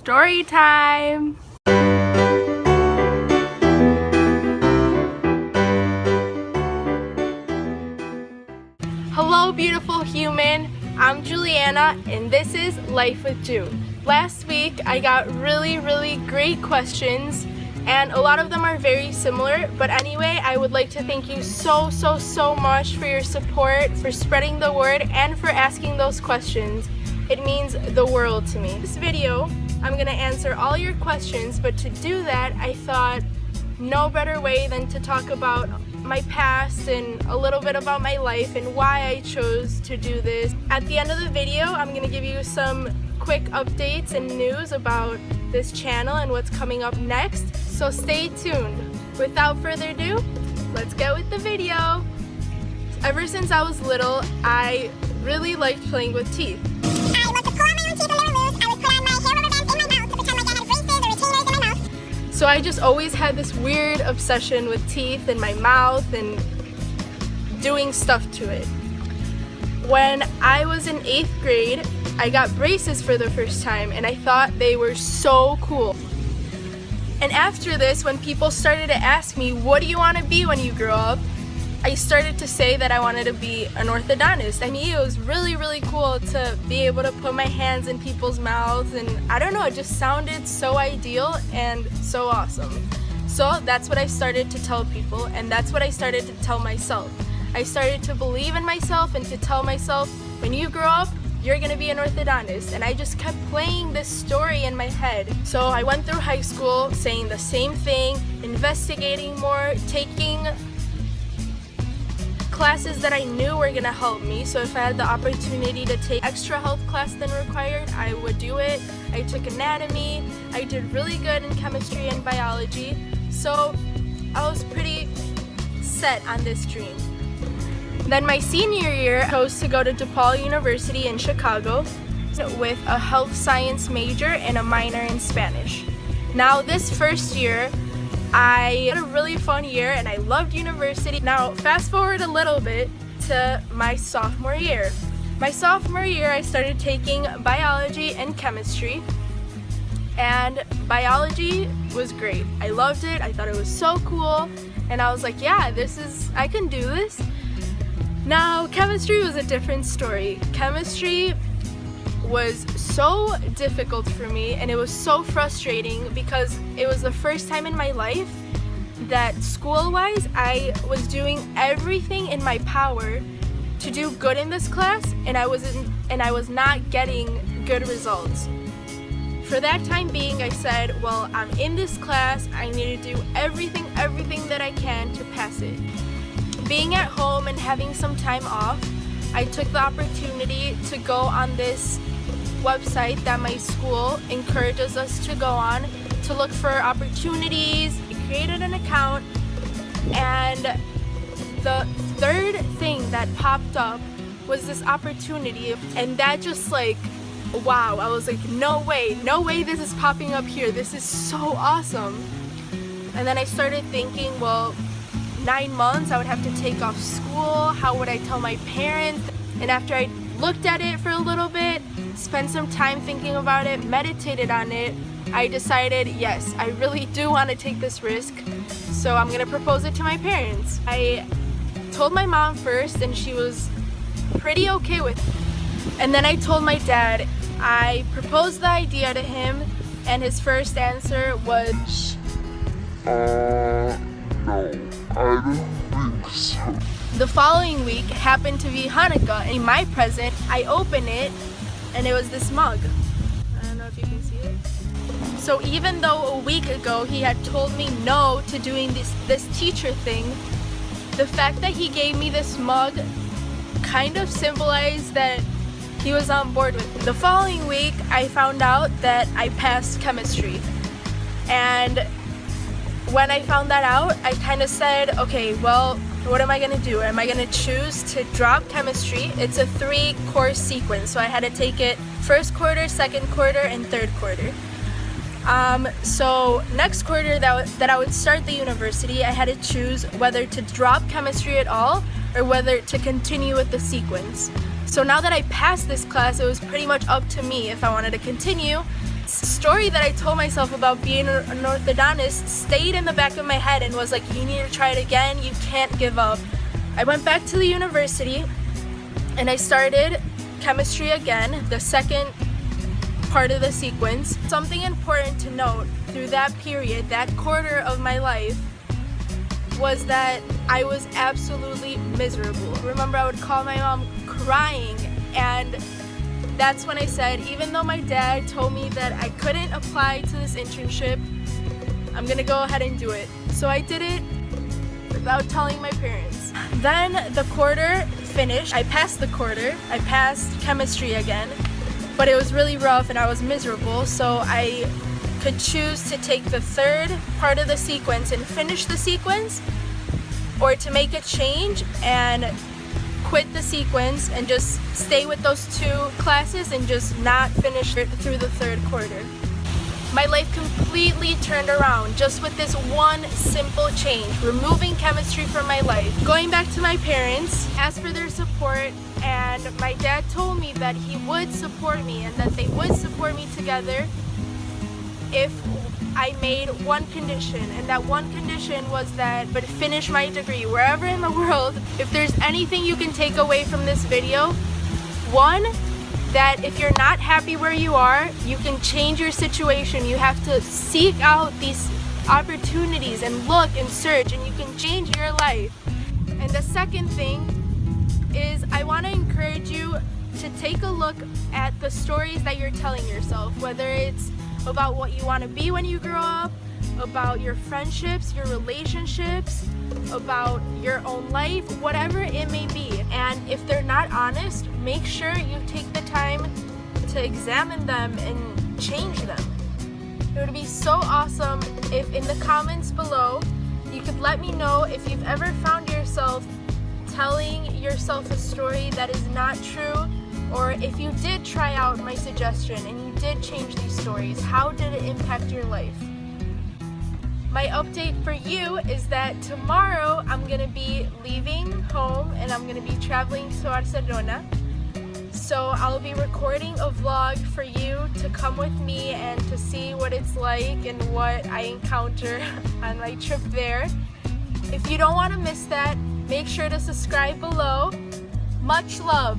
Story time! Hello, beautiful human. I'm Juliana, and this is LifeWJu. Last week, I got really great questions, and a lot of them are very similar. But anyway, I would like to thank you so much for your support, for spreading the word, and for asking those questions. It means the world to me. This video, I'm gonna answer all your questions, but to do that, I thought no better way than to talk about my past and a little bit about my life and why I chose to do this. At the end of the video, I'm gonna give you some quick updates and news about this channel and what's coming up next, so stay tuned. Without further ado, let's get with the video. Ever since I was little, I really liked playing with teeth. I loved to pull on my own teeth when they were loose. I would put on my hair rubber bands in my mouth to pretend like I had braces or retainers in my mouth. So I just always had this weird obsession with teeth in my mouth and doing stuff to it. When I was in 8th grade, I got braces for the first time and I thought they were so cool. And after this, when people started to ask me, what do you want to be when you grow up? I started to say that I wanted to be an orthodontist. I mean, it was really cool to be able to put my hands in people's mouths, and I don't know, it just sounded so ideal and so awesome. So that's what I started to tell people, and that's what I started to tell myself. I started to believe in myself and to tell myself, when you grow up, you're gonna be an orthodontist. And I just kept playing this story in my head. So I went through high school saying the same thing, investigating more, taking classes that I knew were gonna help me. So if I had the opportunity to take extra health class than required, I would do it. I took anatomy. I did really good in chemistry and biology. So I was pretty set on this dream. Then my senior year, I chose to go to DePaul University in Chicago with a health science major and a minor in Spanish. Now this first year, I had a really fun year and I loved university. Now fast forward a little bit to my sophomore year. My sophomore year, I started taking biology and chemistry, and biology was great. I loved it. I thought it was so cool, and I was like, yeah, I can do this. Now chemistry was a different story. Chemistry was so difficult for me, and it was so frustrating because it was the first time in my life that school-wise I was doing everything in my power to do good in this class, and I was not getting good results. For that time being, I said, well, I'm in this class, I need to do everything that I can to pass it. Being at home and having some time off, I took the opportunity to go on this website that my school encourages us to go on to look for opportunities. I created an account, and the third thing that popped up was this opportunity, and that just like, wow, I was like, no way this is popping up here. This is so awesome. And then I started thinking, well, 9 months I would have to take off school. How would I tell my parents? And after I looked at it for a little bit, spent some time thinking about it, meditated on it, I decided, yes, I really do want to take this risk, so I'm gonna propose it to my parents. I told my mom first, and she was pretty okay with it. And then I told my dad. I proposed the idea to him, and his first answer was, no, I don't think so. The following week happened to be Hanukkah. In my present, I open it, and it was this mug. I don't know if you can see it. So even though a week ago he had told me no to doing this teacher thing, the fact that he gave me this mug kind of symbolized that he was on board with it. The following week, I found out that I passed chemistry. And when I found that out, I kind of said, okay, well, what am I gonna do? Am I gonna choose to drop chemistry? It's a 3-course sequence, so I had to take it first quarter, second quarter, and third quarter. So next quarter that I would start the university, I had to choose whether to drop chemistry at all or whether to continue with the sequence. So now that I passed this class, it was pretty much up to me if I wanted to continue. story that I told myself about being an orthodontist stayed in the back of my head and was like, you need to try it again, you can't give up. I went back to the university and I started chemistry again, the second part of the sequence. Something important to note through that period, that quarter of my life, was that I was absolutely miserable. Remember, I would call my mom crying, and that's when I said, even though my dad told me that I couldn't apply to this internship, I'm gonna go ahead and do it. So I did it without telling my parents. Then the quarter finished. I passed the quarter. I passed chemistry again, but it was really rough and I was miserable, so I could choose to take the third part of the sequence and finish the sequence, or to make a change and quit the sequence and just stay with those two classes and just not finish it through the third quarter. My life completely turned around just with this one simple change, removing chemistry from my life. Going back to my parents, asked for their support, and my dad told me that he would support me and that they would support me together if I made one condition, and that one condition was that I would finish my degree wherever in the world. If there's anything you can take away from this video, one, that if you're not happy where you are, you can change your situation. You have to seek out these opportunities and look and search, and you can change your life. And the second thing is, I want to encourage you to take a look at the stories that you're telling yourself, whether it's about what you want to be when you grow up, about your friendships, your relationships, about your own life, whatever it may be. And if they're not honest, make sure you take the time to examine them and change them. It would be so awesome if in the comments below you could let me know if you've ever found yourself telling yourself a story that is not true, or if you did try out my suggestion and you did change these stories, how did it impact your life? My update for you is that tomorrow I'm gonna be leaving home and I'm gonna be traveling to Barcelona. So I'll be recording a vlog for you to come with me and to see what it's like and what I encounter on my trip there. If you don't want to miss that, make sure to subscribe below. Much love.